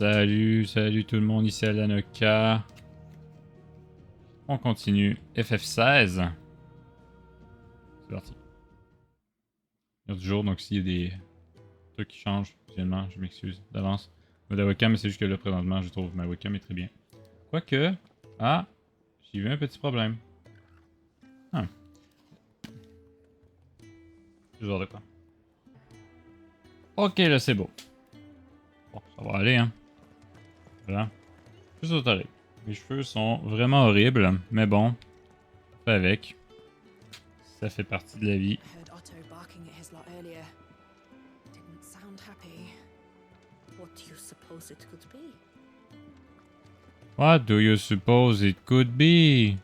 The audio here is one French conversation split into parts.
Salut, salut tout le monde, ici Aldanoka. On continue. FF16. C'est parti. Il y a du jour, donc s'il y a des trucs qui changent, finalement, je m'excuse d'avance. La webcam, mais c'est juste que là, présentement, je trouve ma webcam est très bien. Quoique... Ah! J'ai vu un petit problème. Ah. Je vois de quoi. Ok, là, c'est beau. Bon, ça va aller, hein. Voilà. Juste au tarif. Mes cheveux sont vraiment horribles, mais bon, on fait avec. Ça fait partie de la vie. What do you suppose it could be?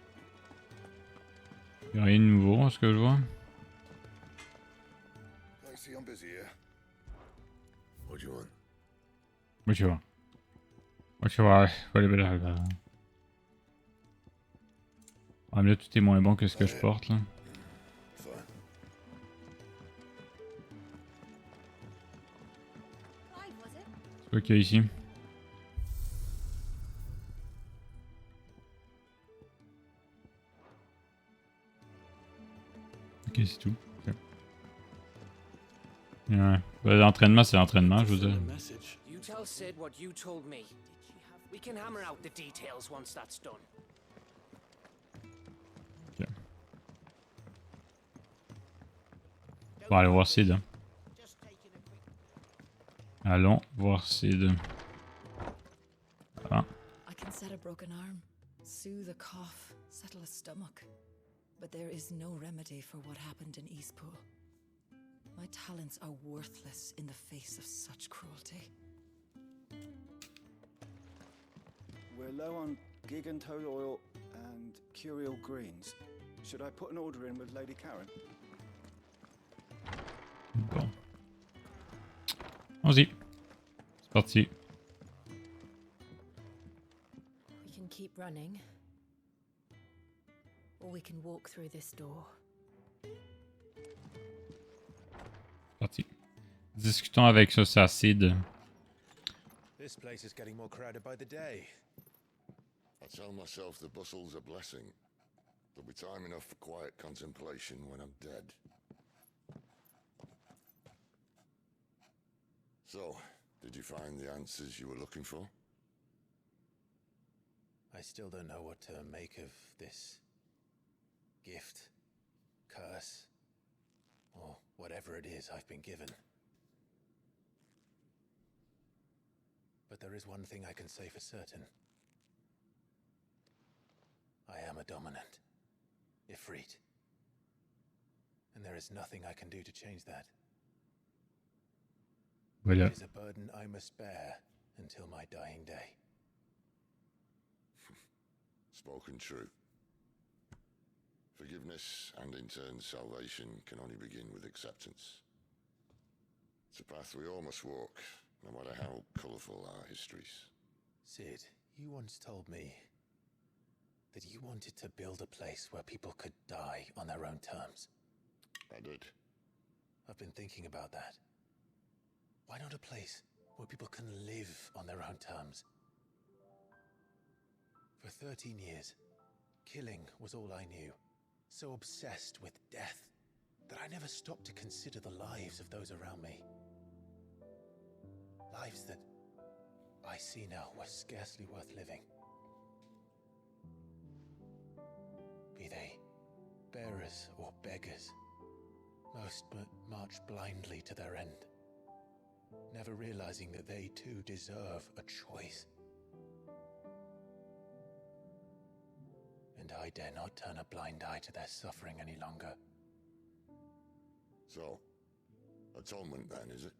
Y'a rien de nouveau, à ce que je vois. What you want? What you want? What you want? Ah, mais là, tout est moins bon que ce que je porte, là. C'est quoi qu'il y a ici? Ok, c'est tout. Okay. Ouais. Bah, l'entraînement, c'est l'entraînement, je veux dire. Okay. On va aller voir Sid. Hein. Allons voir Sid. Voilà. But there is no remedy for what happened in Eastpool. My talents are worthless in the face of such cruelty. We're low on gig and toad oil and curial greens. Should I put an order in with Lady Karen? Bon. Allons-y. C'est parti. We can keep running. Or we can walk through this door. Parti. Discutons avec ce Sid. This place is getting more crowded by the day. I tell myself the bustle's a blessing. There'll be time enough for quiet contemplation when I'm dead. So, did you find the answers you were looking for? I still don't know what to make of this gift, curse, or whatever it is I've been given. But there is one thing I can say for certain. I am a dominant, Ifrit. And there is nothing I can do to change that. Voilà. It is a burden I must bear until my dying day. Spoken true. Forgiveness and in turn salvation can only begin with acceptance. It's a path we all must walk, no matter how colourful our histories. Sid, you once told me that you wanted to build a place where people could die on their own terms. I did. I've been thinking about that. Why not a place where people can live on their own terms? For 13 years, killing was all I knew. So obsessed with death that I never stopped to consider the lives of those around me. Lives that I see now were scarcely worth living. Be they bearers or beggars, most march blindly to their end, never realizing that they too deserve a choice. And I dare not turn a blind eye to their suffering any longer. So, atonement then, is it?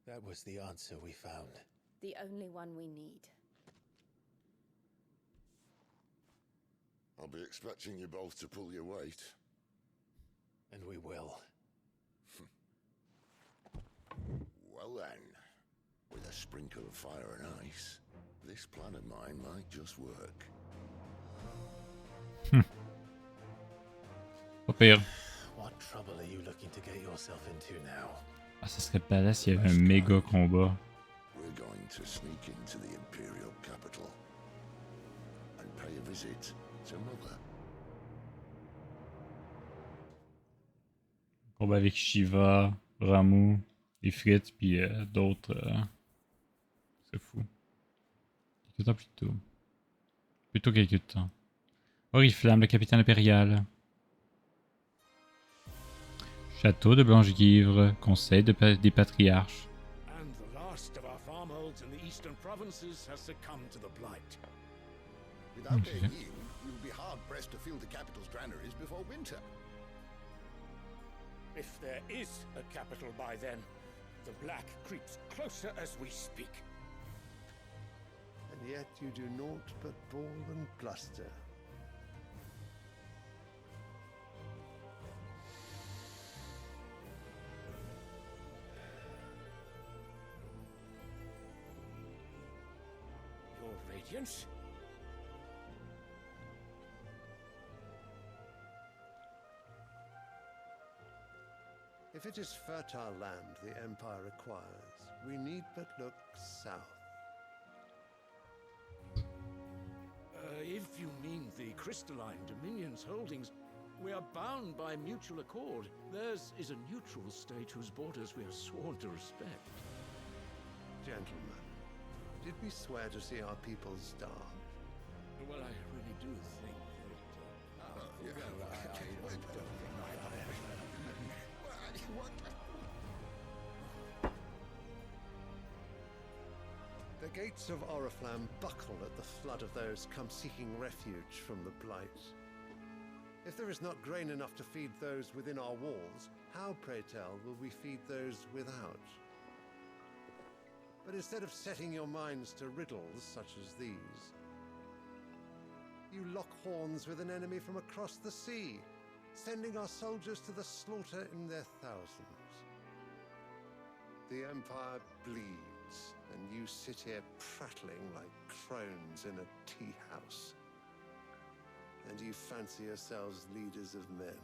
That was the answer we found. The only one we need. I'll be expecting you both to pull your weight. And we will. Well then, with a sprinkle of fire and ice, this plan of mine might just work. Pas pire. What trouble are you looking to get yourself into now? Ah, ça serait badass s'il y avait un méga combat. We're going to sneak into the Imperial capital and pay a visit to Mother. Combat avec Shiva, Ramu, les frites, puis d'autres. C'est fou. Quelques temps plus tôt. Plutôt quelques temps. Oriflamme, le capitaine impérial. Château de Blanche-Guivre, conseil des patriarches. And the last of our farmholds in the eastern provinces has succumbed to the blight. Without their yield, we will be hard-pressed to fill the capital's granaries before winter. If there is a capital by then, the black creeps closer as we speak. And yet you do naught but bawl and bluster. Your Radiance? If it is fertile land the Empire requires, we need but look south. If you mean the crystalline Dominion's holdings, we are bound by mutual accord. Theirs is a neutral state whose borders we are sworn to respect. Gentlemen, did we swear to see our people starve? Well, I really do think The gates of Oriflamme buckle at the flood of those come seeking refuge from the blight. If there is not grain enough to feed those within our walls, how, pray tell, will we feed those without? But instead of setting your minds to riddles such as these, you lock horns with an enemy from across the sea, sending our soldiers to the slaughter in their thousands. The Empire bleeds, and you sit here prattling like crones in a tea house. And you fancy yourselves leaders of men.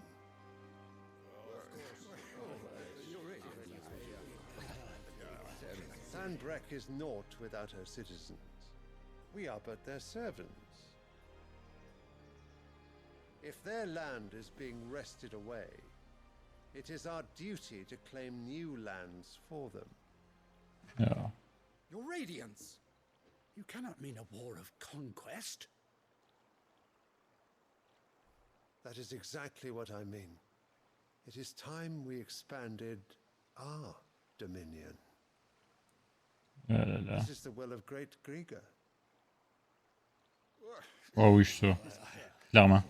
Sandbreck is naught without her citizens. We are but their servants. If their land is being wrested away, it is our duty to claim new lands for them. Ja. Your Radiance! You cannot mean a war of conquest. That is exactly what I mean. It is time we expanded our dominion. Ja, là, là. This is the will of great Grieger. Oh oui, je suis sûr. Clairement.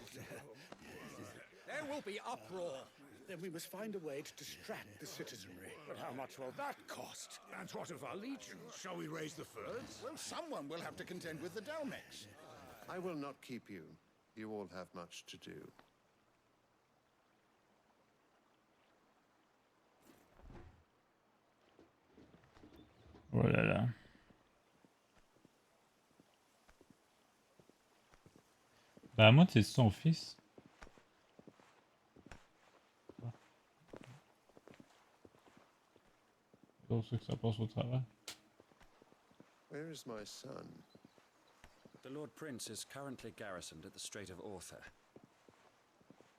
There will be uproar. Then we must find a way to distract the citizenry. But how much will that cost? And what of our legions? Shall we raise the furs? Well, someone will have to contend with the Dalmex. I will not keep you. You all have much to do. Oh là là. Bah moi c'est son fils. C'est sûr que ça passe au travers. Where is my son? The Lord Prince is currently garrisoned at the Strait of Arthur.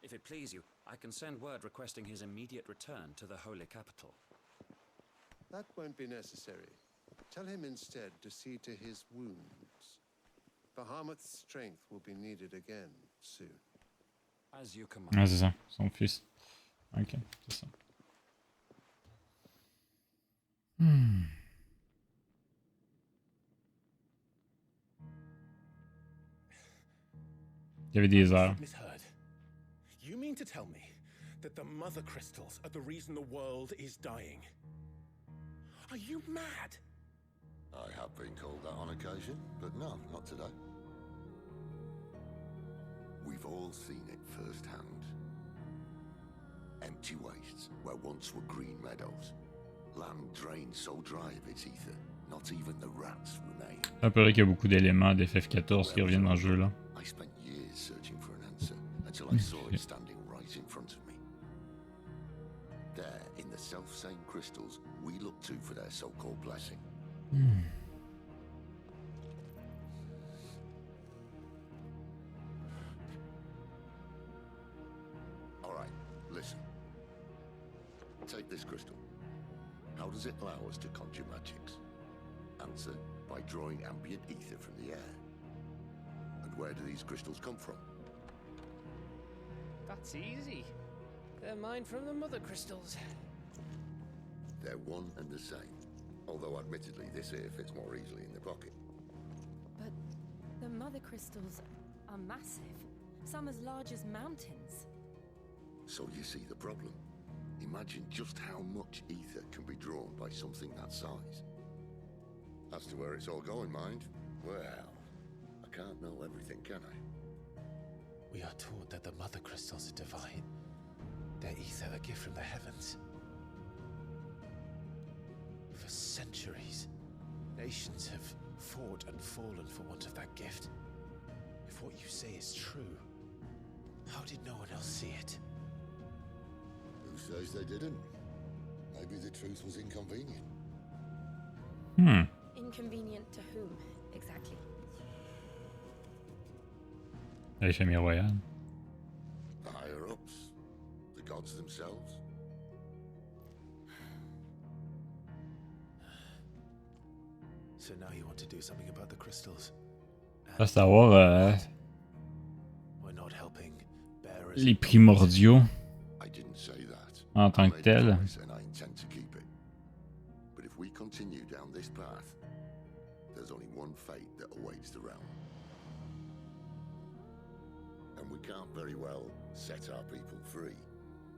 If it please you, I can send word requesting his immediate return to the Holy Capital. That won't be necessary. Tell him instead to see to his wounds. Bahamut's strength will be needed again soon. As you command. Ah c'est ça, son fils. Ok, c'est ça. Il y avait des heures. Misheard. You mean to tell me that the mother crystals are the reason the world is dying? Are you mad? I have been called that on occasion, but no, not today. We've all seen it firsthand. Empty wastes where once were green meadows. Land drained so dry of its ether, not even the rats remain. Ça peut qu'il y a beaucoup d'éléments d'FF14 qui reviennent dans le jeu là. I spent years searching for an answer until I saw it standing right in front of me. There, in the self-same crystals we look to for their so-called blessing. All right, listen. Take this crystal. How does it allow us to conjure magics? Answer, by drawing ambient ether from the air. And where do these crystals come from? That's easy. They're mined from the mother crystals. They're one and the same. Although admittedly this here fits more easily in the pocket. But the mother crystals are massive. Some as large as mountains. So you see the problem. Imagine just how much ether can be drawn by something that size. As to where it's all going, mind, well, I can't know everything, can I? We are taught that the mother crystals are divine. Their ether a gift from the heavens. For centuries, nations have fought and fallen for want of that gift. If what you say is true, how did no one else see it? Who says they didn't? Maybe the truth was inconvenient. Inconvenient to whom, exactly? La famille royale. The higher-ups, the gods themselves. So now you want to do something about the crystals? À savoir We're not helping bearers. les primordiaux I didn't say that. en tant I que made a tels. promise and I intend to keep it. But if we continue down this path, there's only one fate that awaits the realm. And we can't very well set our people free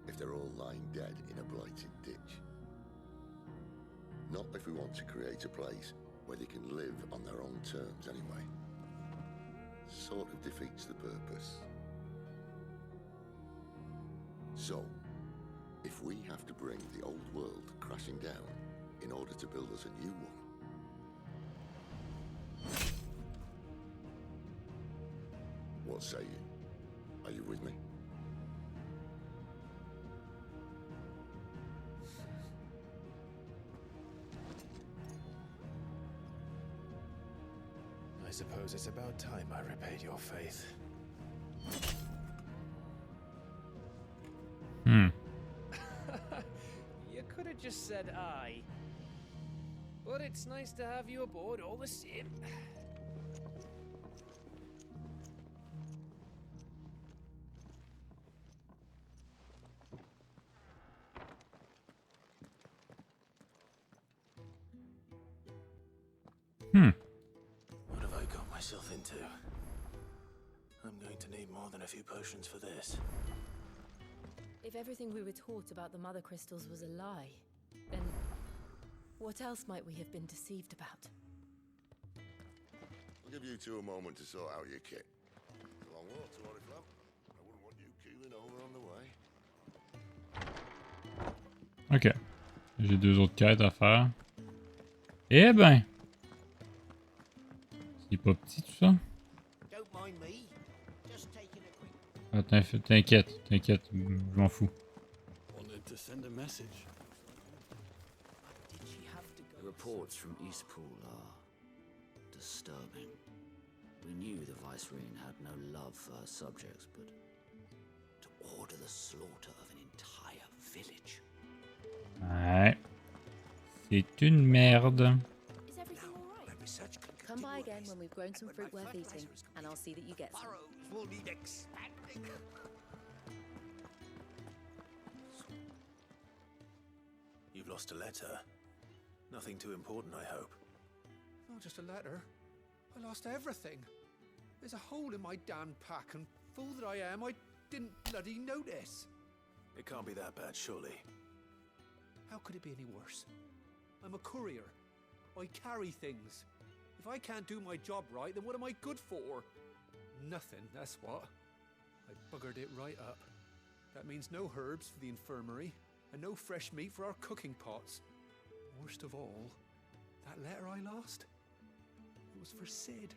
if they're all lying dead in a blighted ditch. Not if we want to create a place where they can live on their own terms anyway. Sort of defeats the purpose. So, if we have to bring the old world crashing down in order to build us a new one, what say you? Are you with me? I suppose it's about time I repaid your faith. You could have just said aye. But it's nice to have you aboard all the same. What have I got myself into? I'm going to need more than a few potions for this. If everything we were taught about the mother crystals was a lie, then what else might we have been deceived about? I'll give you two a moment to sort out your kit. It's a long walk to Oriflamme. I wouldn't want you keeling over on the way. Ok. J'ai deux autres quêtes à faire. Eh ben! C'est pas petit tout ça? Attends, t'inquiète, je m'en fous. Wanted to send a message. The reports from Eastpool are disturbing. We knew the Vicereine had no love for her subjects, but to order the slaughter of an entire village. Ouais. C'est une merde. Is everything alright? Come by again when we've grown some fruit worth eating, and I'll see that you get some. Will need expanding. You've lost a letter. Nothing too important, I hope. Not just a letter. I lost everything. There's a hole in my damn pack, and fool that I am, I didn't bloody notice. It can't be that bad, surely. How could it be any worse? I'm a courier. I carry things. If I can't do my job right, then what am I good for? Nothing, that's what. I buggered it right up. That means no herbs for the infirmary, and no fresh meat for our cooking pots. Worst of all, that letter I lost, it was for Sid.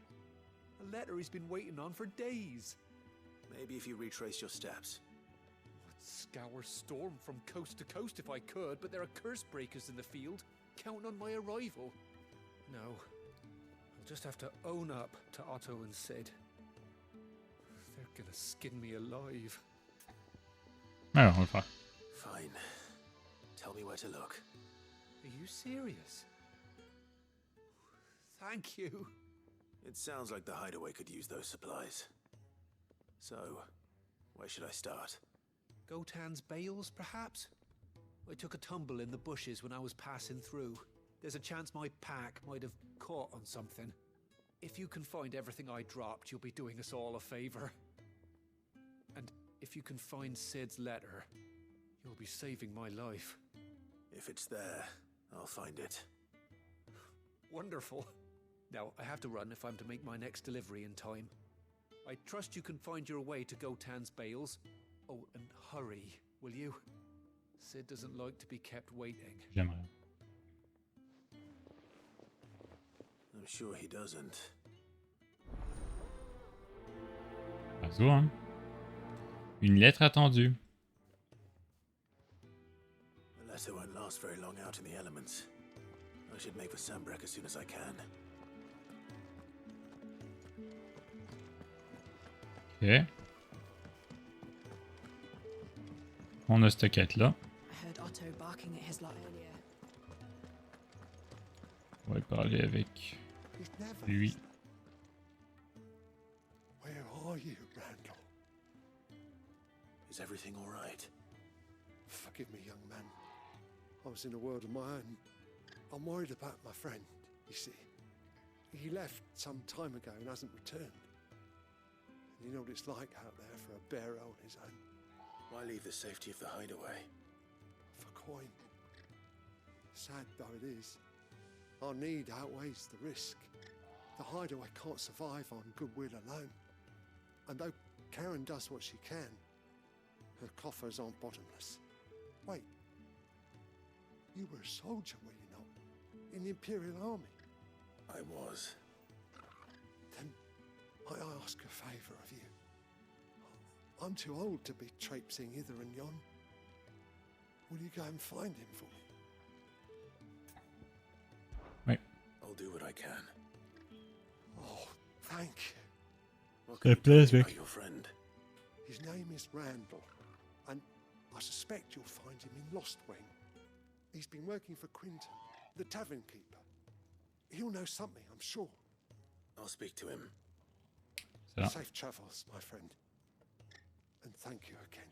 A letter he's been waiting on for days. Maybe if you retrace your steps. What Scour Storm from coast to coast if I could, but there are curse breakers in the field, counting on my arrival. No, I'll just have to own up to Otto and Sid. They're gonna skin me alive. Alors, on va le faire. Fine. Tell me where to look. Are you serious? Thank you. It sounds like the hideaway could use those supplies. So, where should I start? Gotan's bales, perhaps? I took a tumble in the bushes when I was passing through. There's a chance my pack might have caught on something. If you can find everything I dropped, you'll be doing us all a favor. And if you can find Sid's letter, you'll be saving my life. If it's there, I'll find it. Wonderful. Now, I have to run if I'm to make my next delivery in time. I trust you can find your way to Gotan's bales. Oh, and hurry, will you? Sid doesn't like to be kept waiting. J'aimerais. I'm sure he doesn't. Pas ça, hein? Une lettre attendue. The letter won't last very long out in the elements. I should make for Sambrek as soon as I can. Ok. On a cette quête-là. I heard Otto barking at his lot earlier. On va parler avec lui. Where are you, Randall? Is everything all right? Forgive me, young man. I was in a world of my own. I'm worried about my friend, you see. He left some time ago and hasn't returned. And you know what it's like out there for a bearer on his own. Why leave the safety of the hideaway? For coin. Sad though it is, our need outweighs the risk. The hideaway can't survive on goodwill alone. And though Karen does what she can, her coffers aren't bottomless. Wait, you were a soldier, were you not? In the Imperial Army? I was. Then I ask a favour of you. I'm too old to be traipsing hither and yon. Will you go and find him for me? Oui. I'll do what I can. Oh, thank you. What can you tell me about your friend? His name is Randall, and I suspect you'll find him in Lostwing. He's been working for Quinton, the tavern keeper. He'll know something, I'm sure. I'll speak to him. Safe travels, my friend. And thank you again.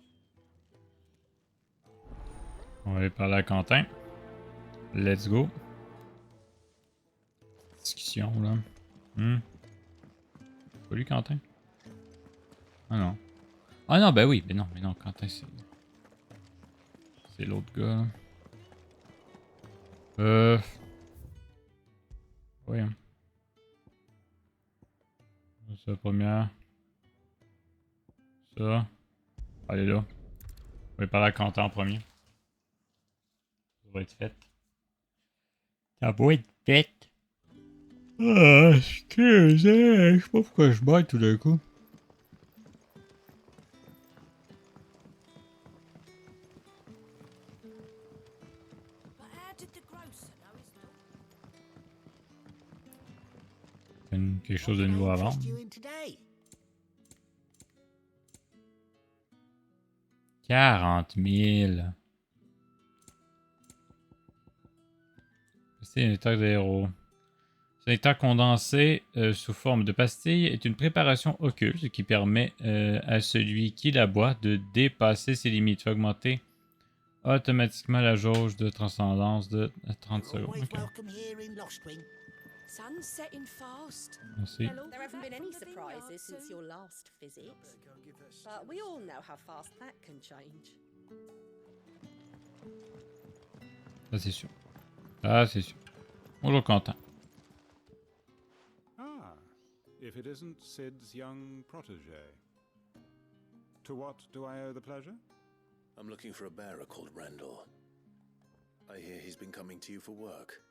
On va aller parler à Quentin. Let's go. Discussion là. Pas lui Quentin? Ah non. Ah non, ben oui, mais non, Quentin c'est. C'est l'autre gars là. Oui. Hein. C'est la première. Ça. Allez là. On va parler à Quentin en premier. Ça va être fait. Ça va être fait. Ah, excusez, je sais pas pourquoi je baille tout d'un coup. Quelque chose de nouveau à vendre. 40 000. C'est un état de héros. Ce nectar condensé sous forme de pastille est une préparation occulte qui permet à celui qui la boit de dépasser ses limites. Fait augmenter automatiquement la jauge de transcendance de 30 secondes. Okay. Sun's setting fast. Merci. There haven't been any surprises since your last visit, but we all know how fast that can change. Ça c'est sûr. Ah c'est sûr. Bonjour Quentin. Ah, if it isn't Sid's young protégé. To what do I owe the pleasure? I'm looking for a bearer called Randall. I hear he's been coming to you for work.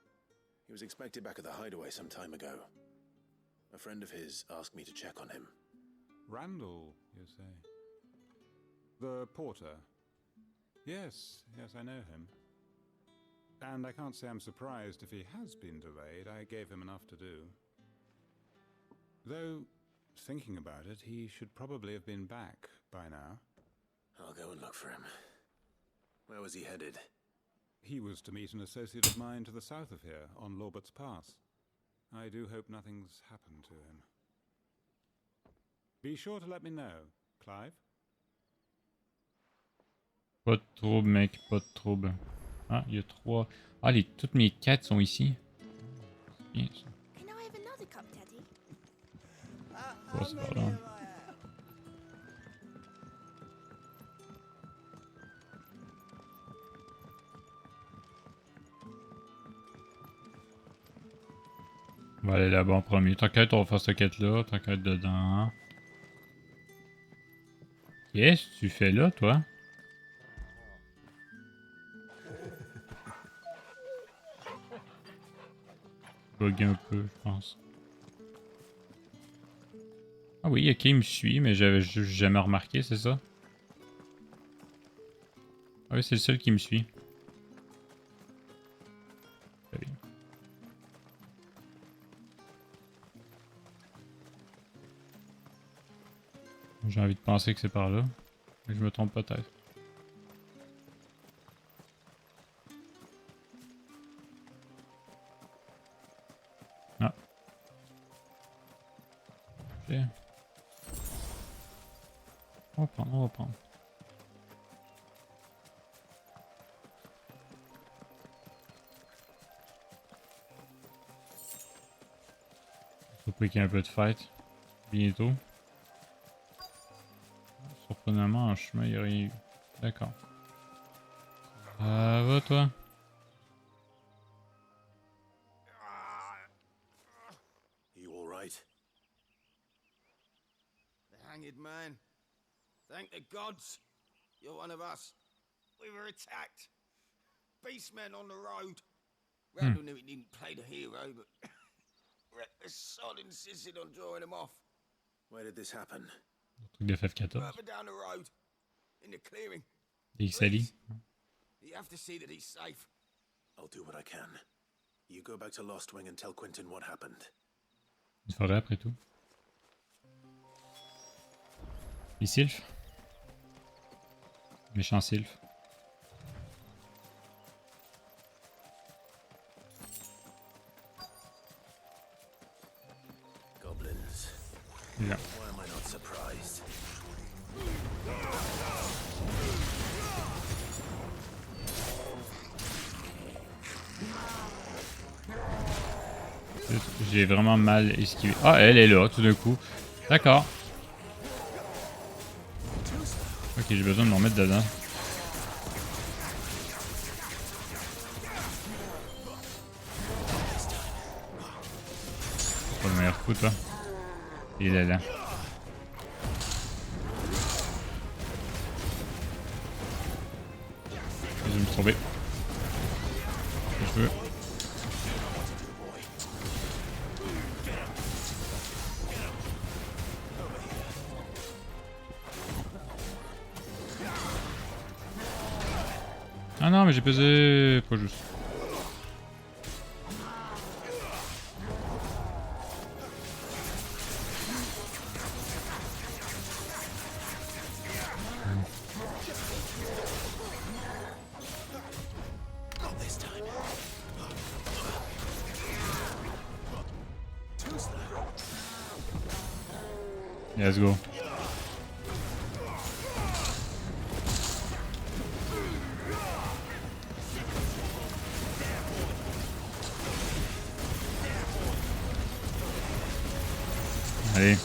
He was expected back at the hideaway some time ago. A friend of his asked me to check on him. Randall, you say? The porter, Yes, I know him. And I can't say I'm surprised if he has been delayed. I gave him enough to do. Though, thinking about it, he should probably have been back by now. I'll go and look for him. Where was he headed? He was to meet an associate of mine to the south of here, on Lorbert's Pass. I do hope nothing's happened to him. Be sure to let me know, Clive. Pas de trouble, mec, pas de trouble. Ah, il y a 3. Ah, toutes mes quêtes sont ici. Bien ça. Oh, c'est pas là. On va aller là-bas en premier. Tant qu'à être, on va faire cette quête-là. Tant qu'à être dedans. Qu'est-ce que tu fais là, toi? Bug un peu, je pense. Ah oui, ok, il me suit, mais j'avais juste jamais remarqué, c'est ça? Ah oui, c'est le seul qui me suit. Allez. J'ai envie de penser que c'est par là, mais je me trompe peut-être. Ah. Ok. On va prendre, on va prendre. Faut pas qu'il y ait un peu de fight bientôt. Surprenamment, en chemin, il n'y a rien eu. D'accord. Ça va, toi? You all right? The hanged man. Thank the gods. You're one of us. We were attacked. Beastmen on the road. Randall knew he didn't play the hero, but the sod insisted on drawing him off. Where did this happen? Truc de FF14. Further down the road. In the clearing. XLI. You have to see that he's safe. I'll do what I can. You go back to Lost Wing and tell Quentin what happened. Une forêt après tout. Les sylphes. Méchant sylphe. Goblins. Yeah. Why am I not surprised? J'ai vraiment mal esquivé. Ah, elle est là, tout d'un coup. D'accord. Ok, j'ai besoin de me remettre dedans. C'est pas le meilleur coup, toi. Il est là. Je vais me sauver. Je veux. Ah non, mais j'ai pesé pas juste. Let's go. Allez.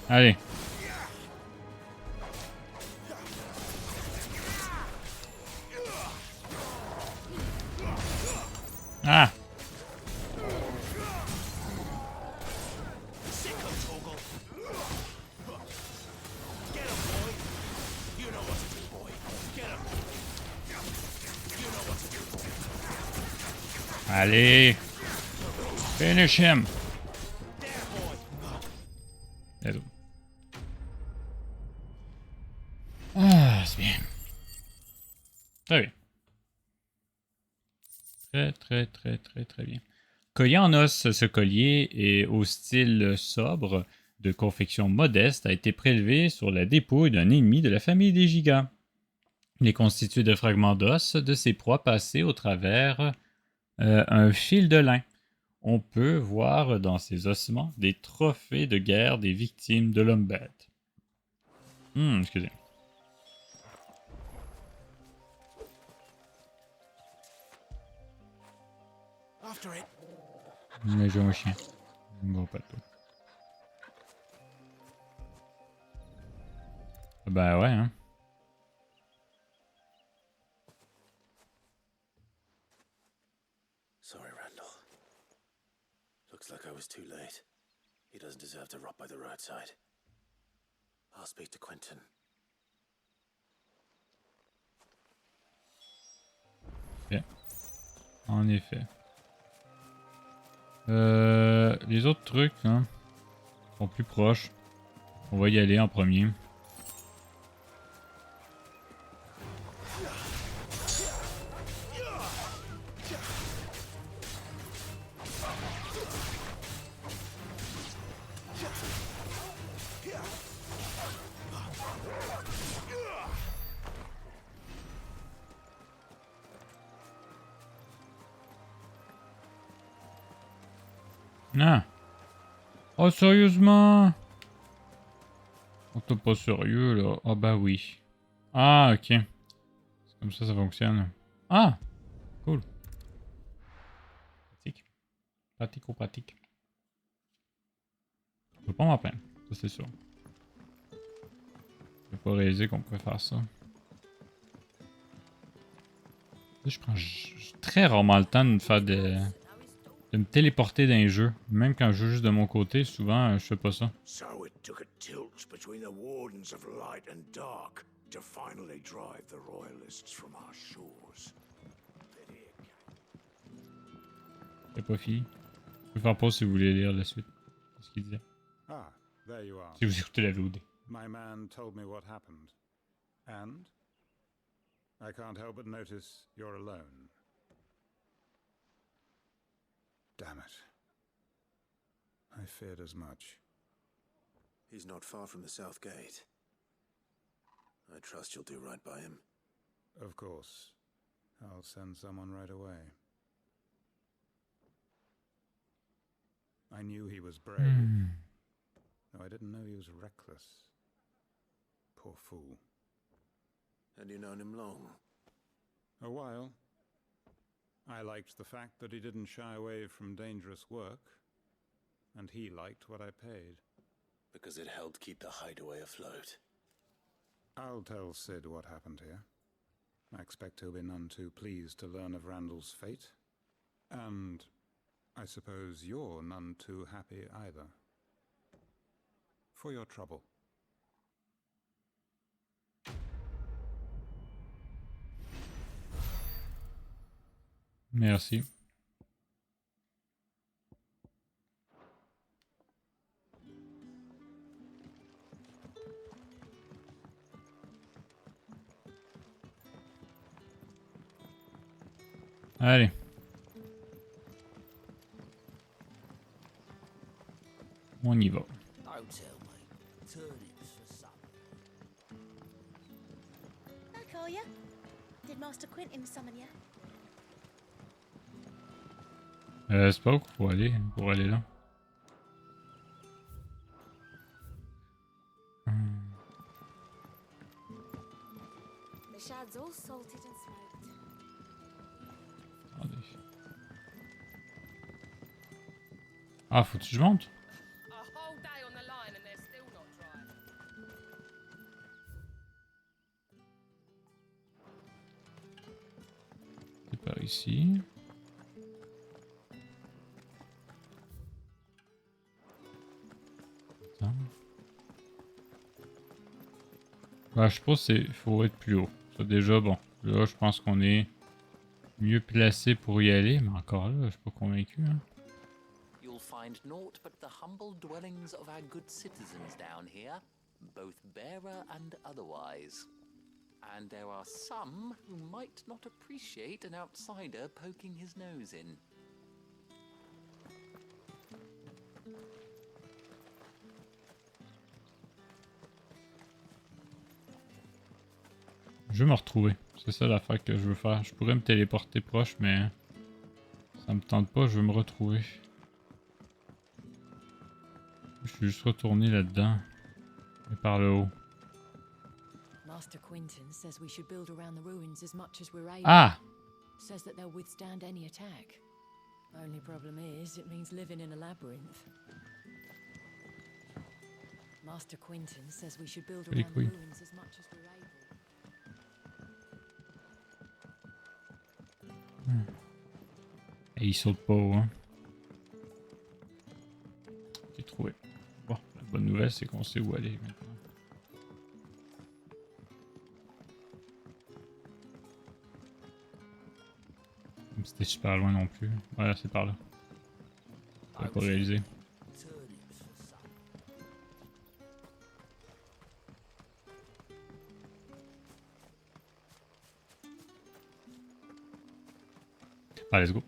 Allez. Ah. Allez! Finish him! Let's go. Ah, c'est bien. Très bien. Très bien. Collier en os, ce collier est au style sobre, de confection modeste, a été prélevé sur la dépouille d'un ennemi de la famille des gigas. Il est constitué de fragments d'os de ses proies passés au travers un fil de lin. On peut voir dans ces ossements des trophées de guerre des victimes de l'homme bête. Excusez. Mais j'ai un chien. Bon, pas tout. Ben ouais, hein. Sorry, Randall. Looks like I was too late. He doesn't deserve to rot by the roadside. I'll speak to Quentin. Okay. En effet. Les autres trucs, hein, sont plus proches. On va y aller en premier. Ah. Oh, sérieusement? Oh, t'es pas sérieux, là? Ah, bah oui. Ah, ok. C'est comme ça fonctionne. Ah! Cool. Pratique. Pratico-pratique. Je peux pas m'en plaindre. Ça, c'est sûr. Je pas réalisé qu'on pouvait faire ça. Je prends très rarement le temps de me faire de me téléporter dans les jeux. Même quand je joue juste de mon côté, souvent je fais pas ça. So it took a tilt between the wardens of light and dark to finally drive the royalists from our shores. C'est pas fini. Je peux faire pause si vous voulez lire la suite. C'est ce qu'il disait. Ah, there you are. Si vous écoutez la VOD. My man told me what happened. And I can't help but notice you're alone. Damn it. I feared as much. He's not far from the south gate. I trust you'll do right by him. Of course. I'll send someone right away. I knew he was brave. Though I didn't know he was reckless. Poor fool. And you known him long? A while. I liked the fact that he didn't shy away from dangerous work, and he liked what I paid. Because it helped keep the hideaway afloat. I'll tell Sid what happened here. I expect he'll be none too pleased to learn of Randall's fate. And I suppose you're none too happy either. For your trouble. Merci. Allez. On y va. Back, are ya? Did Master Quentin summon ya? C'est pas où pour aller là. The shad's all salted and smoked. Attendez. Ah, faut que je monte? C'est par ici. Bah, je pense qu'il faut être plus haut. Ça, déjà, bon. Là, je pense qu'on est mieux placé pour y aller, mais encore là, je suis pas convaincu. Hein. You'll find naught but the humble dwellings of our good citizens down here, both bearer and otherwise. And there are some who might not appreciate an outsider poking his nose in. Je veux me retrouver. C'est ça l'affaire que je veux faire. Je pourrais me téléporter proche, mais ça me tente pas, je veux me retrouver. Je suis juste retourné là-dedans. Et par le haut. Master Quinton says we should build around the ruins as much as we're able. Ah! Says that they'll withstand any attack. Only problem is, it means living in a labyrinth. Master Quinton says we should build around the ruins as much as we're able. Et il saute pas haut, hein. J'ai trouvé. Bon, la bonne nouvelle, c'est qu'on sait où aller maintenant. Comme c'était super loin non plus. Voilà, c'est par là. J'avais pas réalisé. Ah, let's go.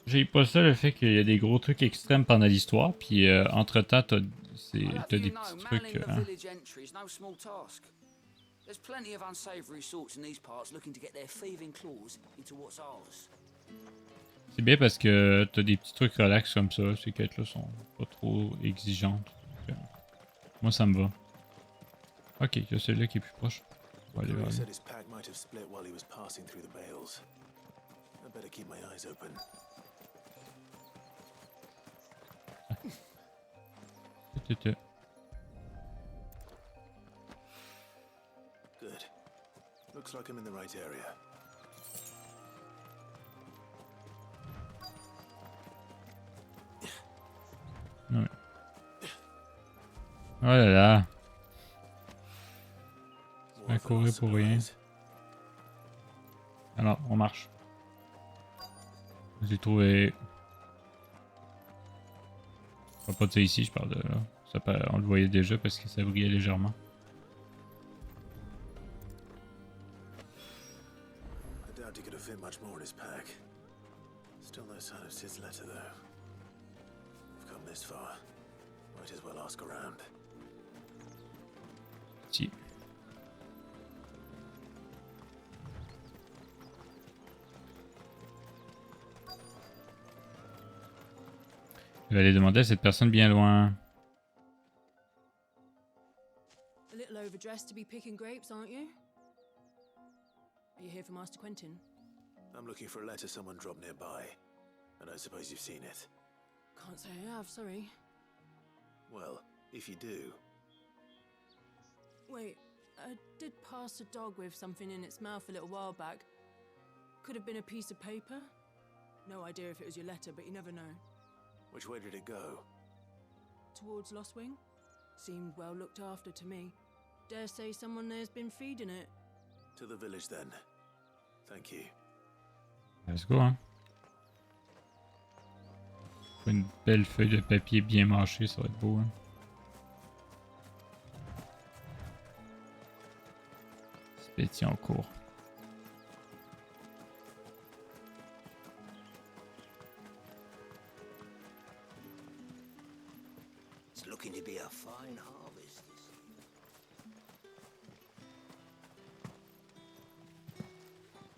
J'ai pas ça le fait qu'il y a des gros trucs extrêmes pendant l'histoire, puis entre temps t'as des petits trucs. There's plenty of unsavory sorts in these parts looking to get their thieving claws into what's ours. C'est bien parce que t'as des petits trucs relax comme ça, ces quêtes là sont pas trop exigeantes. Donc, moi ça me va. Ok, il y a celui-là qui est plus proche. On va aller vers lui. Good. Looks like I'm in the right area. Ouais. Oh là là. On va courir pour rien. Alors, on marche. J'ai trouvé. Je parle pas de ça ici, je parle de là. Ça, on le voyait déjà parce que ça brillait légèrement. I doubt he could have fit much more in his pack. Still no sign of Sid's letter though. We've come this far. Might as well ask around. Si. Je vais aller demander à cette personne bien loin. A little overdressed to be picking grapes, aren't you? Are you here for Master Quentin? I'm looking for a letter someone dropped nearby. I don't suppose you've seen it. Can't say I have, sorry. Well, if you do... Wait, I did pass a dog with something in its mouth a little while back. Could have been a piece of paper. No idea if it was your letter, but you never know. Which way did it go? Towards Lostwing. Seemed well looked after to me. Dare say someone there's been feeding it. To the village then. Thank you. Let's go, hein. Faut une belle feuille de papier bien mâchée, ça va être beau, hein. Expédition en cours. It's looking to be a fine harvest this year.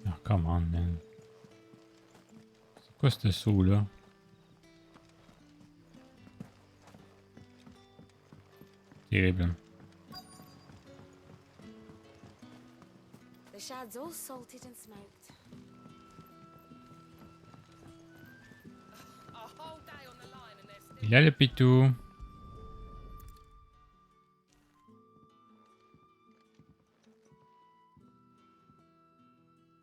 Oh, come on, man. C'est quoi ce saut-là? Terrible. The shad's all salted and smoked. Il a le pitou.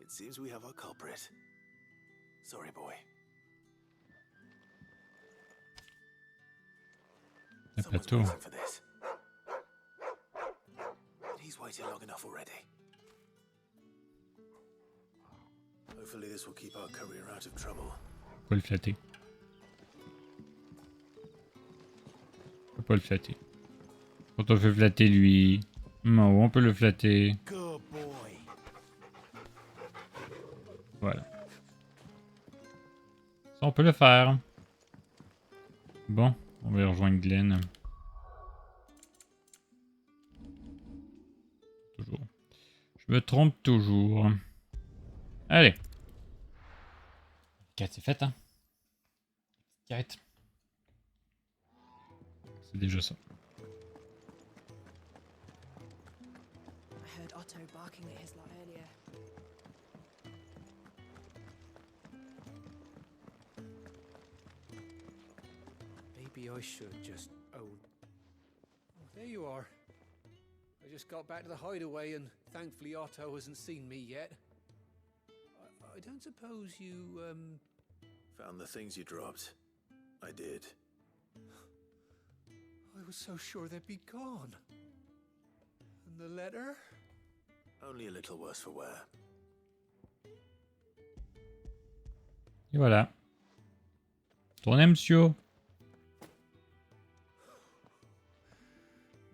It seems we have our culprit. Sorry, boy. Le Someone's plateau. waiting for this. And he's waited long enough already. Hopefully this will keep our courier out of trouble. On peut le flatter. On peut pas le flatter. Quand on veut flatter lui. Non, on peut le flatter. Voilà. Ça, on peut le faire. Bon, on va rejoindre Glenn. Toujours. Je me trompe toujours. Allez. Quête, c'est faite, hein. Quête. C'est déjà ça. I heard Otto barking at his lot earlier. Maybe I should just... Oh, there you are. I just got back to the hideaway and thankfully Otto hasn't seen me yet. I don't suppose you, Found the things you dropped. I did. I was so sure they'd be gone. And the letter? Only a little worse for wear. Et voilà. Tournez, monsieur.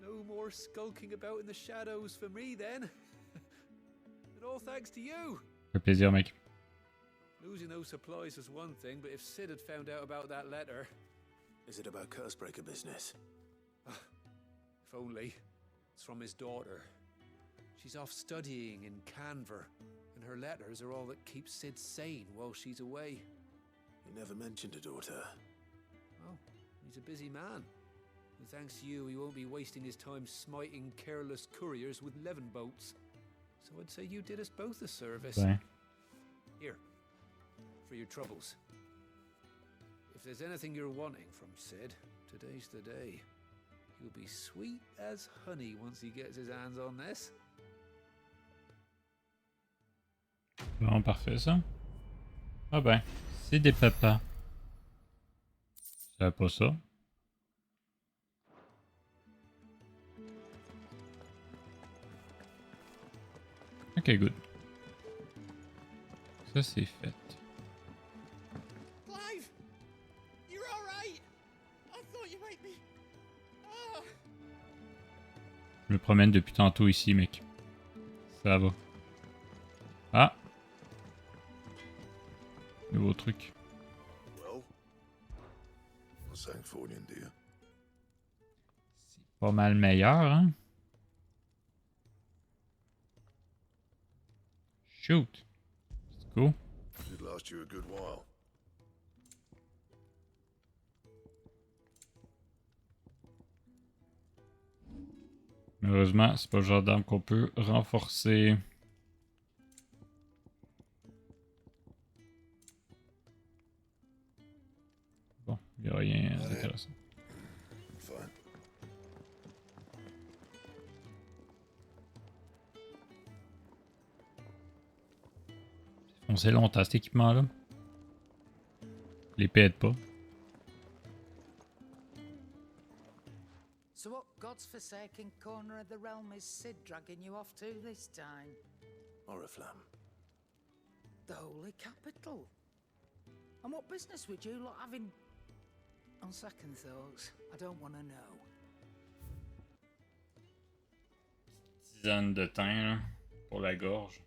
No more skulking about in the shadows for me then. And all thanks to you. Ça fait plaisir, mec. Losing those supplies is one thing, but if Sid had found out about that letter... Is it about Cursebreaker business? If only. It's from his daughter. She's off studying in Canver, and her letters are all that keeps Sid sane while she's away. You never mentioned a daughter. Oh, he's a busy man. And thanks to you, he won't be wasting his time smiting careless couriers with levin boats. So I'd say you did us both a service. Ouais. Here, for your troubles. If there's anything you're wanting from Sid, today's the day. He'll be sweet as honey once he gets his hands on this. Vraiment parfait, ça. Ah ben, c'est des papas. C'est pas ça. Ok, good. Ça, c'est fait. Clive! You're alright! I thought you might be... Ah! Je me promène depuis tantôt ici, mec. Ça va. Ah! Nouveau truc. Well, what's that for you, dear? Pas mal meilleur, hein? Shoot! C'est cool. Should last you a good while. Malheureusement, c'est pas le genre d'arme qu'on peut renforcer. Bon, il n'y a rien d'intéressant. On sait longtemps cet équipement-là. L'épée aide pas. So what God's forsaken corner of the realm is Sid dragging you off to this time? Oriflamme. The Holy Capital. And what business would you lot having... On second thoughts, I don't want to know. Tisane de thym, là, pour la gorge.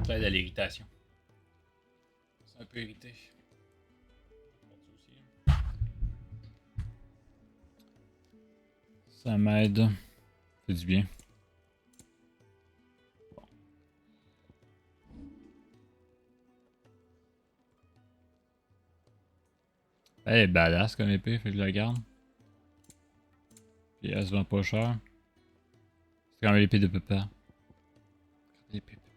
Ça aide à l'irritation. C'est un peu irrité. Ça m'aide. C'est du bien. Bon. Elle est badass comme épée, fait que je la garde. Puis elle se vend pas cher. C'est quand même l'épée de papa. L'épée de papa.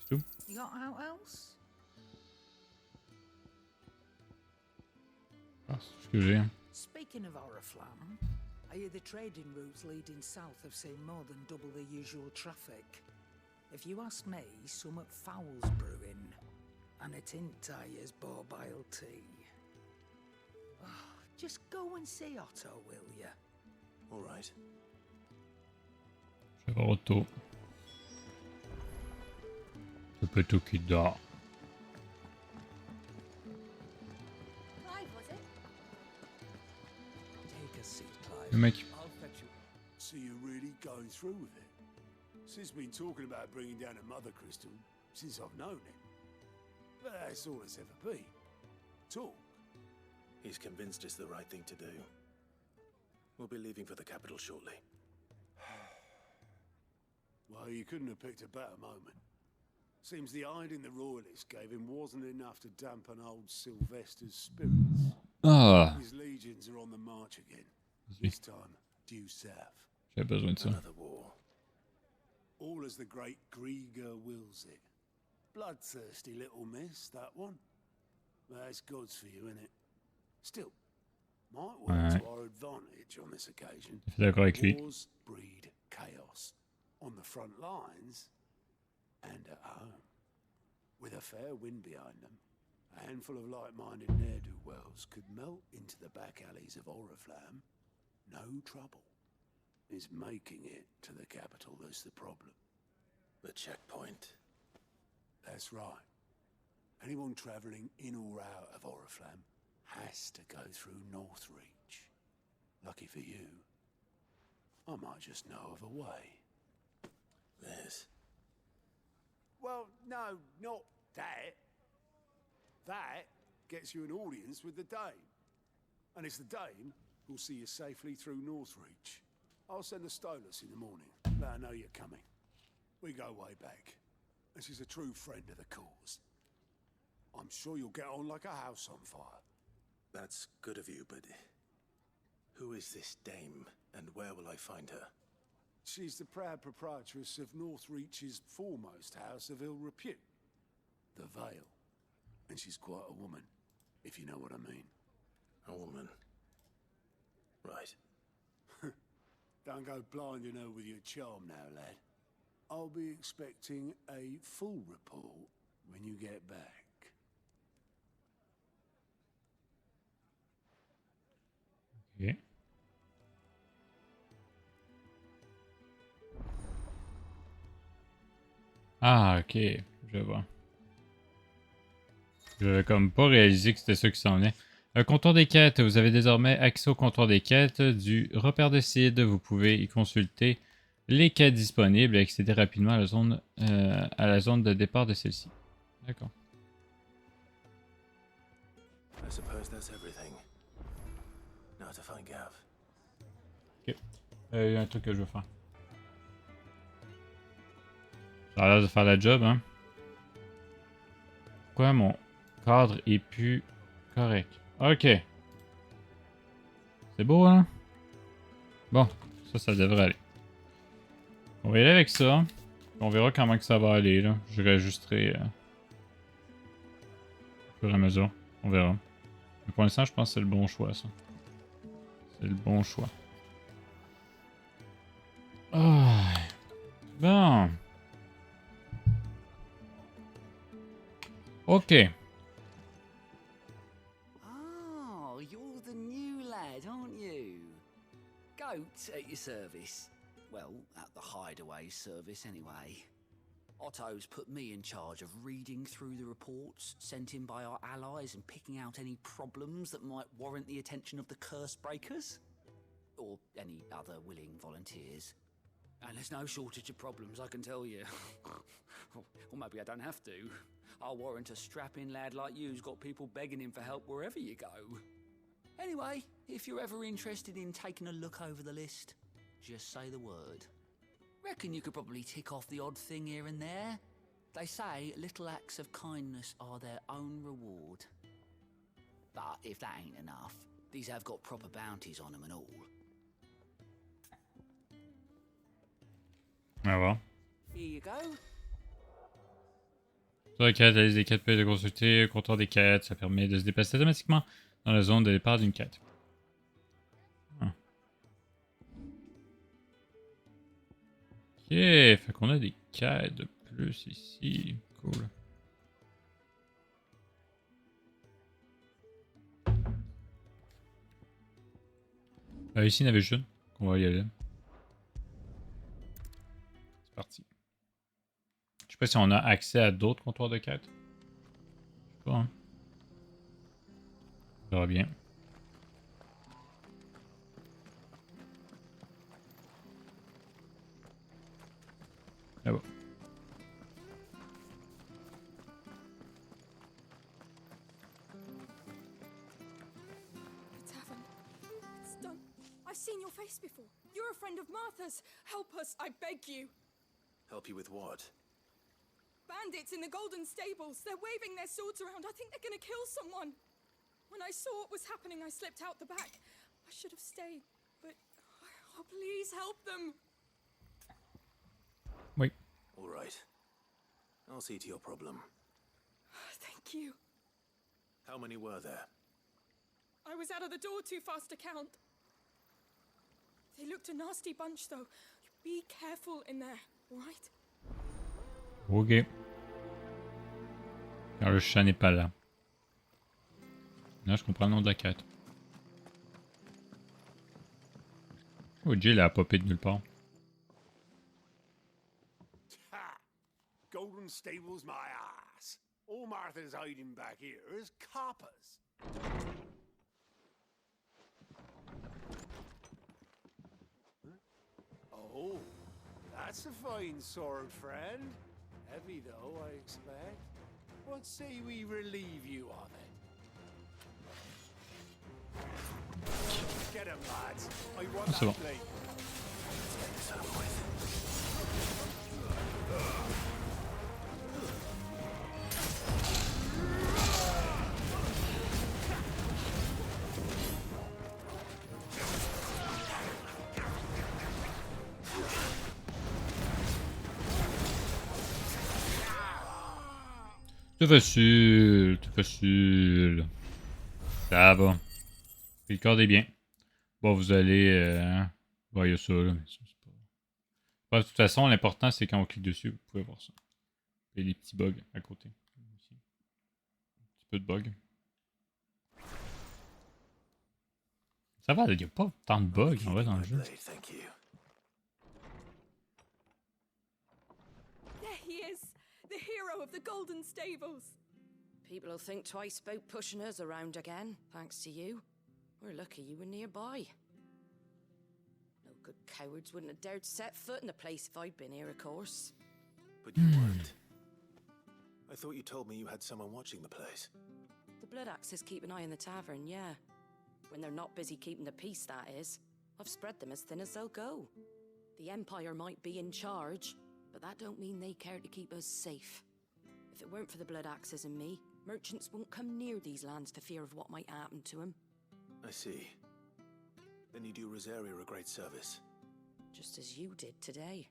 C'est tout? You got out else? Ah, c'est tout ce que j'ai. Speaking of Oriflamme, I hear the trading routes leading south have seen more than double the usual traffic. If you ask me, somewhat foul's brewing. And a tintailler's barbale tea. Oh, just go and see Otto, will ya? All right. Je vais voir Otto. Le petit qui dort. Clive, was it? Take a seat, Clive. Le mec. I'll fetch you. So you're really going through with it? Sid's been talking about bringing down a mother crystal since I've known him. But that's all it's ever been. Talk. He's convinced it's the right thing to do. We'll be leaving for the capital shortly. Well, you couldn't have picked a better moment. Seems the hiding the royalists gave him wasn't enough to dampen old Sylvester's spirits. Ah. His legions are on the march again. This time, due south. J'ai besoin de ça. Another war. All as the great Grieger wills it. Bloodthirsty little miss, that one. That's God's for you, innit? Still, might work to our advantage on this occasion. Je suis d'accord avec lui. Wars breed chaos. On the front lines and at home. With a fair wind behind them, a handful of like-minded ne'er-do-wells could melt into the back alleys of Oriflamme. No trouble. It's making it to the capital that's the problem. The checkpoint. That's right. Anyone travelling in or out of Oriflamme has to go through Northreach. Lucky for you, I might just know of a way. This. Well, no, not that. That gets you an audience with the Dame. And it's the Dame who'll see you safely through Northreach. I'll send the Stolas in the morning. Let her know you're coming. We go way back. And she's a true friend of the cause. I'm sure you'll get on like a house on fire. That's good of you, but who is this Dame, and where will I find her? She's the proud proprietress of Northreach's foremost house of ill repute, the Vale. And she's quite a woman, if you know what I mean. A woman. Right. Don't go blinding her with your charm now, lad. I'll be expecting a full report when you get back. Ok. Ah, ok, je vois. Je comme pas réalisé que c'était ça qui s'en venait. Comptoir des quêtes. Vous avez désormais accès au comptoir des quêtes du repère de Sid. Vous pouvez y consulter les quêtes disponibles et accéder rapidement à la zone de départ de celle-ci. D'accord. I suppose that's everything. Now to find Gav. Ok. Il y a un truc que je veux faire. Ça a l'air de faire la job, hein. Pourquoi mon cadre est plus correct? Ok. C'est beau, hein? Bon, ça devrait aller. On va y aller avec ça. On verra comment que ça va aller, là. Je réajusterai au fur et à mesure. On verra. Mais pour l'instant, je pense que c'est le bon choix, ça. C'est le bon choix. Oh. Bon. Ok. Oh, you're the new lad, aren't you? Goat at your service. Well, at the hideaway service anyway. Otto's put me in charge of reading through the reports sent in by our allies and picking out any problems that might warrant the attention of the curse breakers. Or any other willing volunteers. And there's no shortage of problems, I can tell you. Or maybe I don't have to. I'll warrant a strapping lad like you's got people begging him for help wherever you go. Anyway, if you're ever interested in taking a look over the list, just say the word. Reckon you could probably tick off the odd thing here and there. They say little acts of kindness are their own reward. But if that ain't enough, these have got proper bounties on them and all. On va voir. Here you go. Sur la quête, la liste des quêtes peut être consultée. Comptoir des quêtes, ça permet de se déplacer automatiquement dans la zone de départ d'une quête. Ah. Ok, fait qu'on a des quêtes de plus ici. Cool. Ici, il y en avait juste une. On va y aller. C'est parti. Je sais pas si on a accès à d'autres comptoirs de quête. Je sais pas, hein. On verra bien. Ah bon. I've seen your face before. You're a friend of Martha's. Help us, I beg you. Help you with what? Bandits in the Golden Stables. They're waving their swords around. I think they're gonna kill someone. When I saw what was happening, I slipped out the back. I should have stayed, but oh, please help them. Wait. All right. I'll see to your problem. Thank you. How many were there? I was out of the door too fast to count. They looked a nasty bunch, though. Be careful in there, all right? Ok. Car le chat n'est pas là. Là, je comprends le nom de la quête. Oh, Jill a popé de nulle part. Ha! Golden Stables, my ass. All Martha's hiding back here is coppers. Oh, that's a fine sword, friend. Heavy though, I expect. What say we relieve you of it? Get him, lads. I want C'est bon. that blade. C'est facile, c'est facile. Ça va. Le corps est bien. Bon, vous allez... Bon, il y a ça, là. Mais ça, c'est pas... De toute façon, l'important, c'est quand on clique dessus, vous pouvez voir ça. Il y a des petits bugs à côté. Ici. Un petit peu de bugs. Ça va, il n'y a pas tant de bugs, en vrai, dans le jeu. There he is, the hero of the Golden Stables. People will think twice about pushing us around again, thanks to you. We're lucky you were nearby. No good cowards wouldn't have dared set foot in the place if I'd been here, of course. But you weren't. I thought you told me you had someone watching the place. The Blood Axes keep an eye on the tavern, yeah. When they're not busy keeping the peace, that is. I've spread them as thin as they'll go. The Empire might be in charge, but that don't mean they care to keep us safe. If it weren't for the Blood Axes and me, merchants won't come near these lands for fear of what might happen to them. I see. Then you do Rosaria a great service. Just as you did today.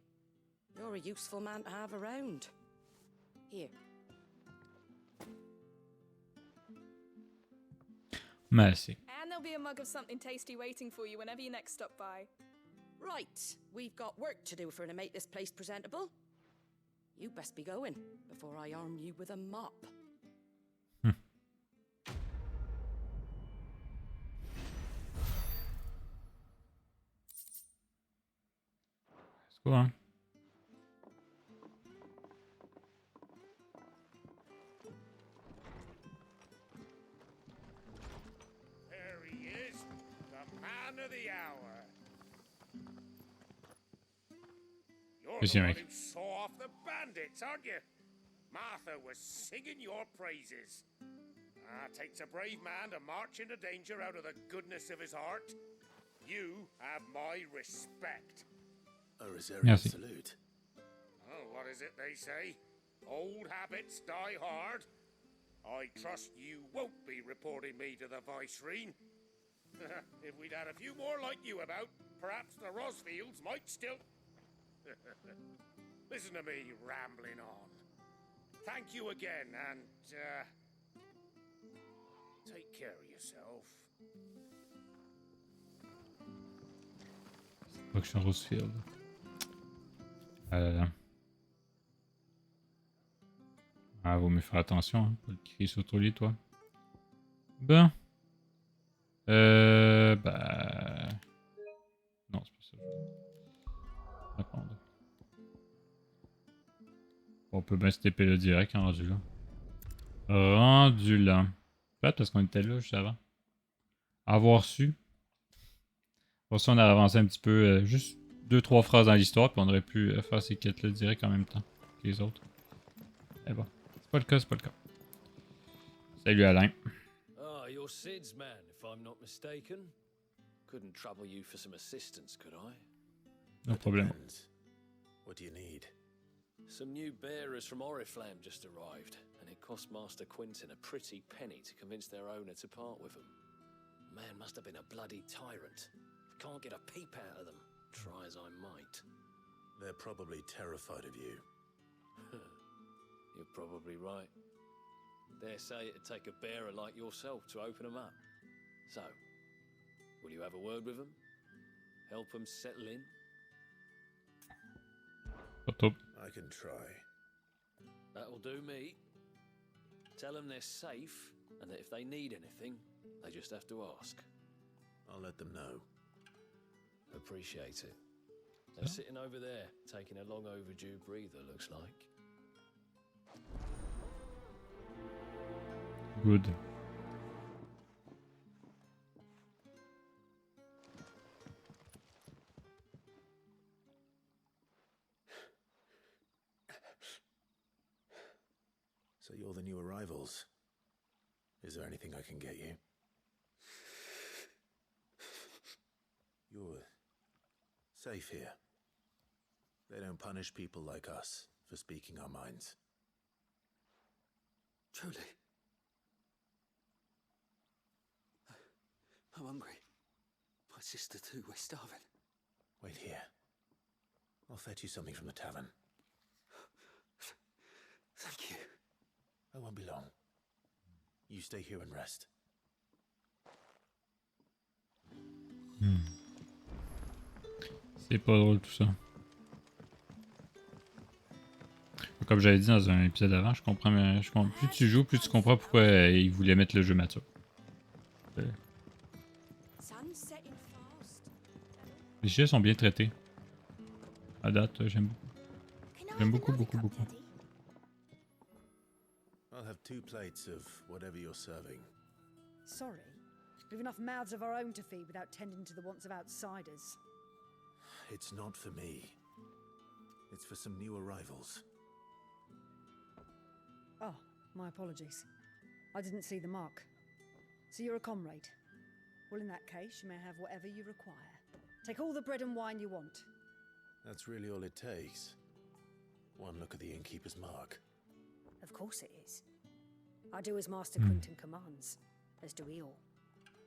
You're a useful man to have around. Here. Merci. And there'll be a mug of something tasty waiting for you whenever you next stop by. Right, we've got work to do for to make this place presentable. You best be going before I arm you with a mop. Let's go, hein. There he is, the man of the hour. You're the one who saw off the bandits, aren't you? Martha was singing your praises. Takes a brave man to march into danger out of the goodness of his heart. You have my respect. A Rosaria salute. Oh, what is it they say? Old habits die hard. I trust you won't be reporting me to the Viceroy. If we'd had a few more like you about, perhaps the Rosfields might still... Listen to me rambling on. Thank you again, and, take care of yourself. Pas que je suis un Rosefield. Ah, vaut mieux faire attention, hein. Pas le crier sur ton lit, toi. Bon. Bah... On peut bien se TP là direct, hein, rendu là. Rendu là. Peut-être parce qu'on était là juste avant. Avoir su. Pour ça, on a avancé un petit peu, juste 2-3 phrases dans l'histoire, puis on aurait pu faire ces quêtes-là direct en même temps que les autres. Mais bon, c'est pas le cas, c'est pas le cas. Salut Alain. Ah, you're Sid's man, if I'm not mistaken. Couldn't trouble you for some assistance, could I? No problem. What do you need? Some new bearers from Oriflamme just arrived, and it cost Master Quinton a pretty penny to convince their owner to part with them. Man must have been a bloody tyrant. Can't get a peep out of them, try as I might. They're probably terrified of you. You're probably right. Dare say it'd take a bearer like yourself to open them up. So, will you have a word with them? Help them settle in? I can try. That'll do me. Tell them they're safe, and that if they need anything, they just have to ask. I'll let them know. Appreciate it. They're sitting over there, taking a long overdue breather, looks like. Good. So you're the new arrivals. Is there anything I can get you? You're safe here. They don't punish people like us for speaking our minds. Truly. I'm hungry. My sister too, we're starving. Wait here. I'll fetch you something from the tavern. Thank you. I won't be long. You stay here and rest. C'est pas drôle tout ça. Comme j'avais dit dans un épisode avant, je comprends, mais plus tu joues, plus tu comprends pourquoi ils voulaient mettre le jeu mature. Les sujets sont bien traités. À date, j'aime beaucoup. J'aime beaucoup, beaucoup, beaucoup. I'll have 2 plates of whatever you're serving. Sorry, we've enough mouths of our own to feed without tending to the wants of outsiders. It's not for me. It's for some new arrivals. Oh, my apologies. I didn't see the mark. So you're a comrade. Well, in that case, you may have whatever you require. Take all the bread and wine you want. That's really all it takes. One look at the innkeeper's mark. Of course it is. I do as Master Quinton commands, as do we all.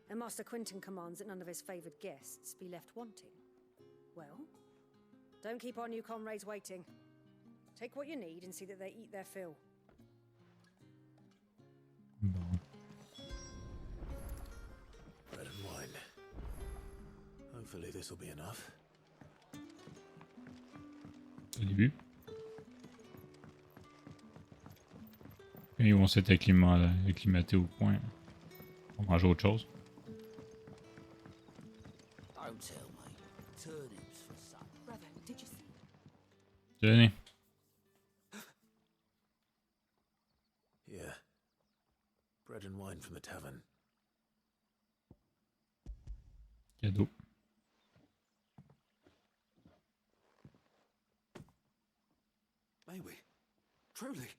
And Master Quinton commands that none of his favoured guests be left wanting. Well, don't keep our new comrades waiting. Take what you need and see that they eat their fill. Bread and wine. Hopefully this will be enough. Au début. Et ils vont s'être acclimatés au point. On va manger autre chose. Don't tell me. Turnips for supper. Brother, did you see? Tenez. Yeah. Bread and wine from the tavern. Cadeau. May we? Truly?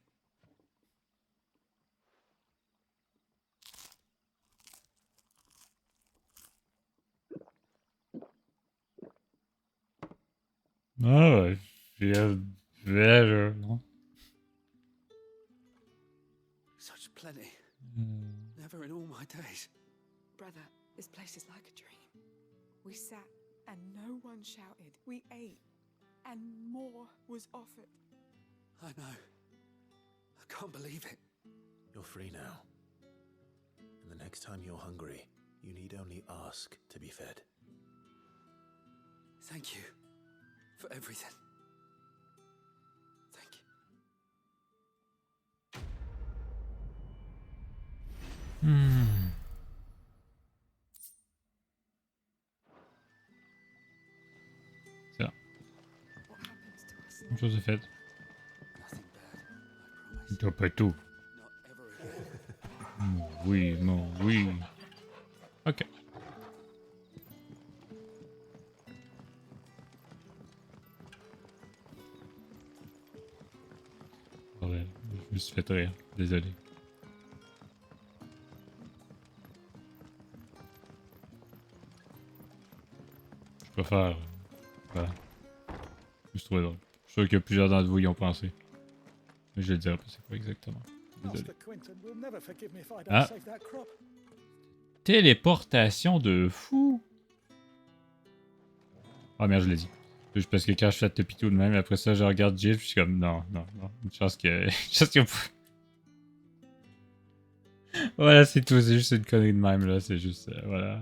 Oh, I feel better. No? Such plenty. Never in all my days. Brother, this place is like a dream. We sat and no one shouted. We ate and more was offered. I know. I can't believe it. You're free now. And the next time you're hungry, you need only ask to be fed. Thank you for everything. Thank you. C'est là. Une chose est faite. Nothing bad. T'as pas tout. Oui, non, oui. Ok. Ouais, je me suis fait rire, désolé. Je préfère. Voilà. Je trouve drôle. Je suis sûr que plusieurs d'entre vous y ont pensé. Mais je le dirai pas c'est quoi exactement. Désolé. Ah. Téléportation de fou. Ah merde, je l'ai dit. Juste parce que quand je fais le pitou de même, après ça, je regarde Jill, je suis comme non, non, non. Une chance que. Une chance que. Voilà, c'est tout. C'est juste une connerie de même, là. C'est juste. Voilà.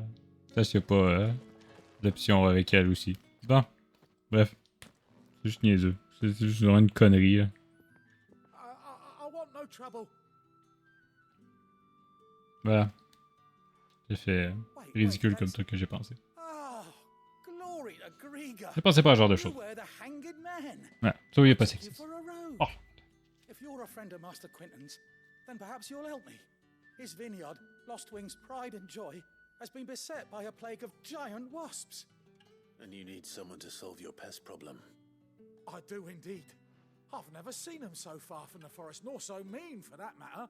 Ça, je sais pas. D'option avec elle aussi. Bon. Bref. C'est juste niaiseux. C'est juste vraiment une connerie, là. Voilà. J'ai fait ridicule comme truc que j'ai pensé. Ne pensez pas à ce genre de choses. Voilà. Soyez pas sexy. Oh. If you're a friend of Master Quentin's, then perhaps you'll help me. His vineyard, Lostwing's pride and joy, has been beset by a plague of giant wasps. And you need someone to solve your pest problem. I do indeed. I've never seen them so far from the forest, nor so mean for that matter.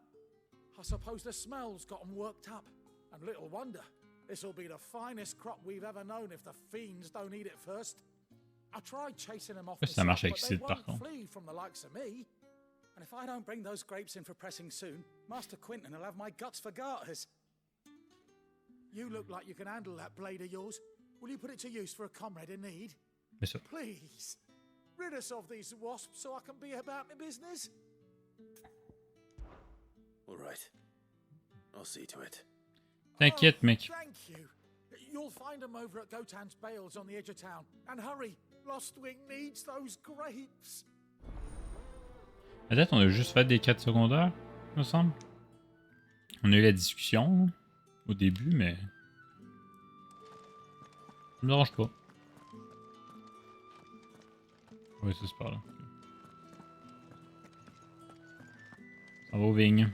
I suppose the smell's got them worked up, and little wonder. This'll be the finest crop we've ever known if the fiends don't eat it first. I tried chasing them off Ça marche avec but they Sid, par won't contre. flee from the likes of me. And if I don't bring those grapes in for pressing soon, Master Quentin will have my guts for garters. You look like you can handle that blade of yours. Will you put it to use for a comrade in need? Bien sûr. Please, rid us of these wasps so I can be about my business. All right. I'll see to it. T'inquiète, mec. Thank you. You'll find them over at Gotan's bales on the edge of town. And hurry, Lostwing needs those grapes. À date, on a juste fait des quêtes secondaires, il me semble. On a eu la discussion au début, mais. Ça me dérange pas. Oui, c'est par là. Ça va aux vignes.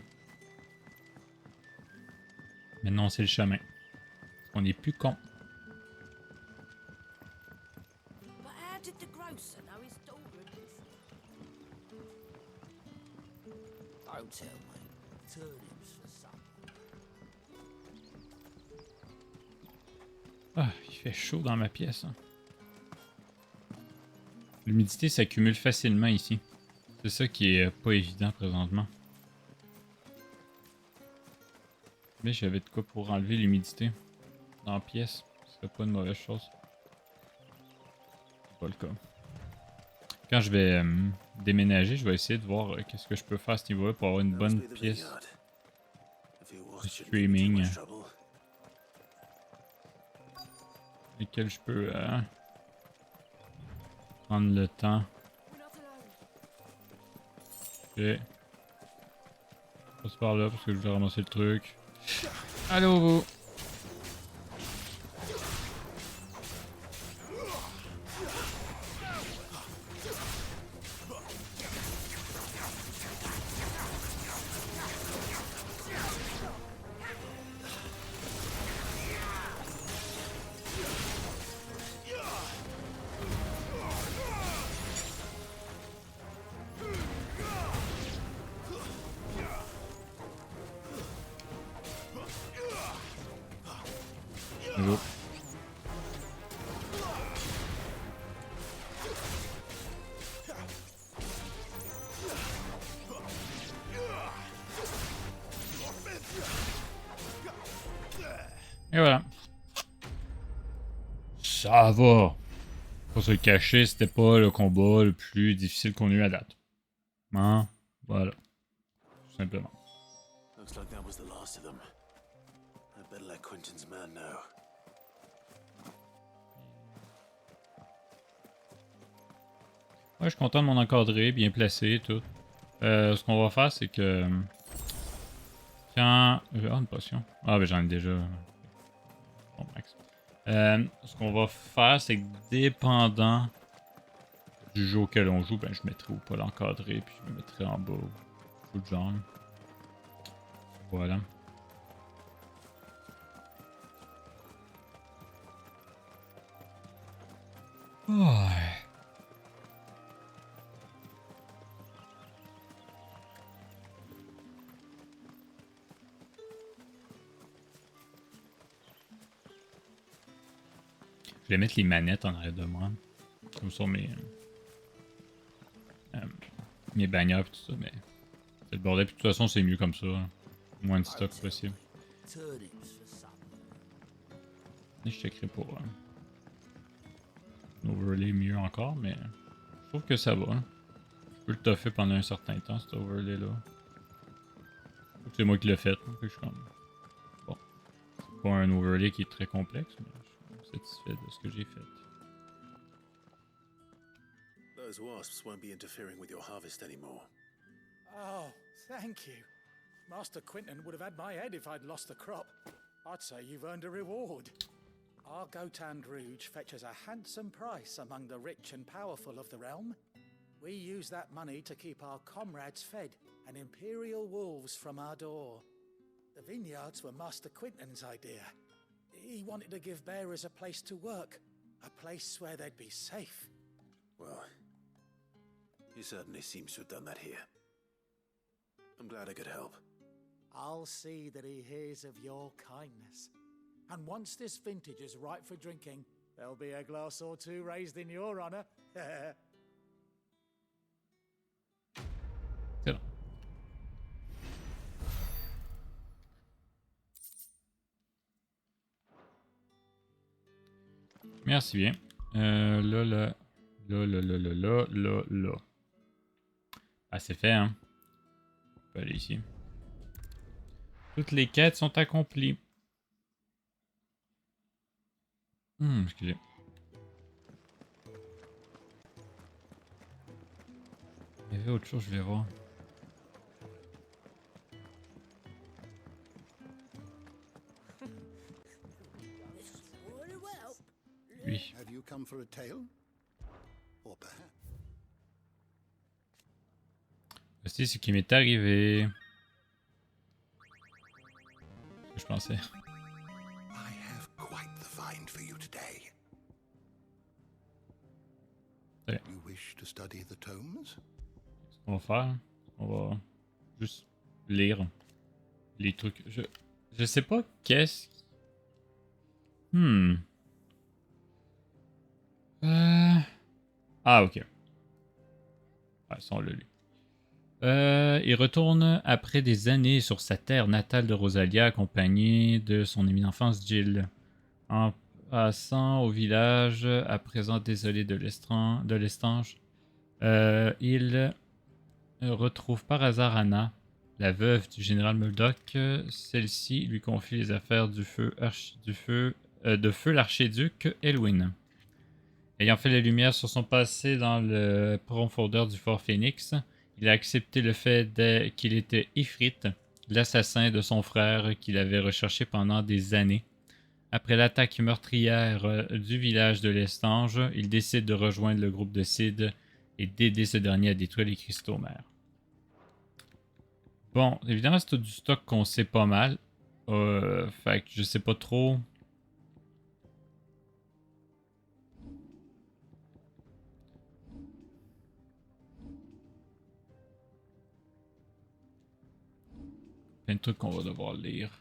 Maintenant, c'est le chemin. On n'est plus con. But how did the grocer know his daughter had been... Don't tell me. Turnips for supper. Ah, il fait chaud dans ma pièce. Hein. L'humidité s'accumule facilement ici. C'est ça qui est pas évident présentement. Mais j'avais de quoi pour enlever l'humidité dans la pièce. Ce serait pas une mauvaise chose. C'est pas le cas. Quand je vais déménager, je vais essayer de voir qu'est-ce que je peux faire à ce niveau-là pour avoir une bonne pièce de streaming. Lesquelles je peux prendre le temps. Ok. Je passe par là parce que je vais ramasser le truc. Allô vous. Hello. Et voilà. Ça va. Pour se cacher, c'était pas le combat le plus difficile qu'on a eu à date. Hein? Voilà. Tout simplement. Looks like that was the last of them. I better let Quentin's man know. Ouais, je suis content de mon encadré, bien placé, tout. Ce qu'on va faire, c'est que... Quand... Ah, une potion. Ah, ben j'en ai déjà... Bon, max. Ce qu'on va faire, c'est que dépendant du jeu auquel on joue, ben je mettrai ou pas l'encadré, puis je me mettrai en bas. Tout de genre. Voilà. Ouais. Je vais mettre les manettes en arrière de moi. Comme sur mes bannières et tout ça, mais c'est le bordel. Puis de toute façon, c'est mieux comme ça. Moins de stock possible. Et je checkerai pour un overlay mieux encore, mais je trouve que ça va. Hein. Je peux le toffer pendant un certain temps, cet overlay là. C'est moi qui l'ai fait. Donc je suis comme... Bon. C'est pas un overlay qui est très complexe, mais je suis satisfait de ce que j'ai fait. Those wasps won't be interfering with your harvest anymore. Oh, thank you. Master Quinton would have had my head if I'd lost the crop. I'd say you've earned a reward. Our Gotand Rouge fetches a handsome price among the rich and powerful of the realm. We use that money to keep our comrades fed and imperial wolves from our door. The vineyards were Master Quinton's idea. He wanted to give bearers a place to work, a place where they'd be safe. Well, he certainly seems to have done that here. I'm glad I could help. I'll see that he hears of your kindness. And once this vintage is ripe for drinking, there'll be a glass or two raised in your honor. C'est bon. Merci bien. Là. Ah, c'est fait, hein. On peut aller ici. Toutes les quêtes sont accomplies. Excusez. Il y avait autre chose, je vais voir. Oui. Have you come for a tale? Or perhaps... Voici ce qui m'est arrivé. Je pensais. I have quite the find for you today. Ouais. You wish to study the tomes? Ce qu'on va faire, on va juste lire les trucs. Je sais pas qu'est-ce. Ah, ok. Ouais, ça on l'a lu. Il retourne après des années sur sa terre natale de Rosalia, accompagné de son amie d'enfance Jill. En passant au village, à présent désolé de l'estange, il retrouve par hasard Anna, la veuve du général Murdoch. Celle-ci lui confie les affaires de feu l'archiduc Elwyn. Ayant fait la lumière sur son passé dans le profondeur du fort Phoenix, il a accepté le fait qu'il était Ifrit, l'assassin de son frère qu'il avait recherché pendant des années. Après l'attaque meurtrière du village de l'Estange, il décide de rejoindre le groupe de Sid et d'aider ce dernier à détruire les cristaux mères. Bon, évidemment, c'est tout du stock qu'on sait pas mal. Fait que je sais pas trop. Plein de trucs qu'on va devoir lire.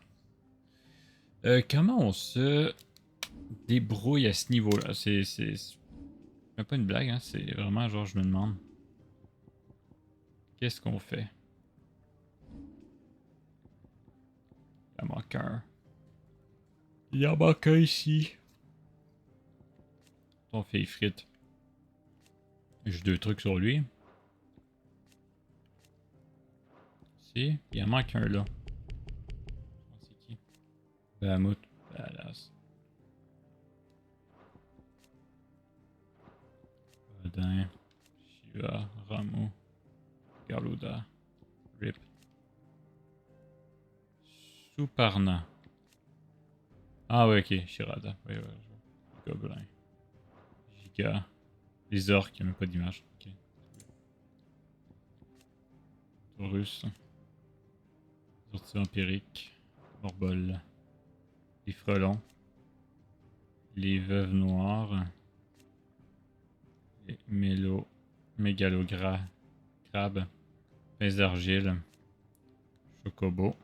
Comment on se débrouille à ce niveau-là? C'est même pas une blague, hein? C'est vraiment genre, je me demande. Qu'est-ce qu'on fait? Il en manque un. Il en manque un ici. On fait frites. J'ai 2 trucs sur lui. Si, il en manque un là. C'est qui? Bahamut. Badass. Odin. Shiva. Ramu. Garuda. Rip. Suparna. Ah ouais, ok. Shirada. Oui, ouais. Gobelin. Giga. Les orques, il n'y a même pas d'image. Ok. Russe. Sortie empirique. Morbol. Les frelons. Les veuves noires. Les crabes. Pince d'argile. Chocobo.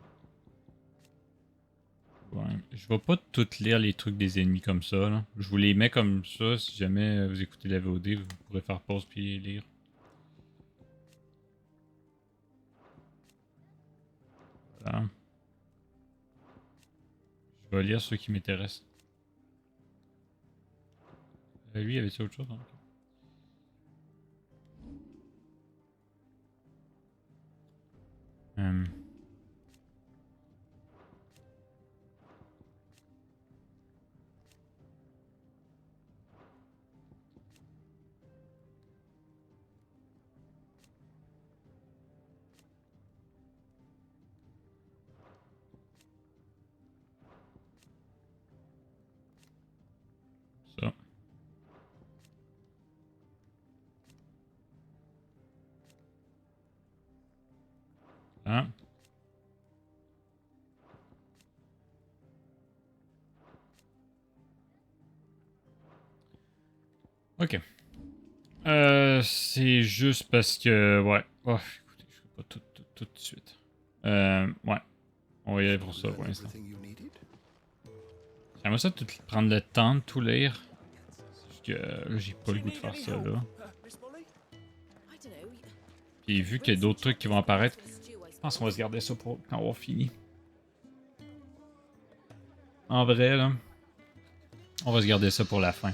Ouais. Je vais pas tout lire les trucs des ennemis comme ça. Là. Je vous les mets comme ça. Si jamais vous écoutez la VOD, vous pourrez faire pause puis les lire. Voilà. Je vais lire ceux qui m'intéressent. Lui, il avait-il autre chose? Hein? Ça. Hein? Ok. C'est juste parce que... Ouais. Oh, écoutez, je fais pas tout de suite. Ouais. On va y aller pour ça pour l'instant. J'aimerais ça tout prendre le temps de tout lire. Parce que là, j'ai pas le goût de faire ça là. Puis vu qu'il y a d'autres trucs qui vont apparaître, je pense qu'on va se garder ça pour quand on aura fini. En vrai là, on va se garder ça pour la fin.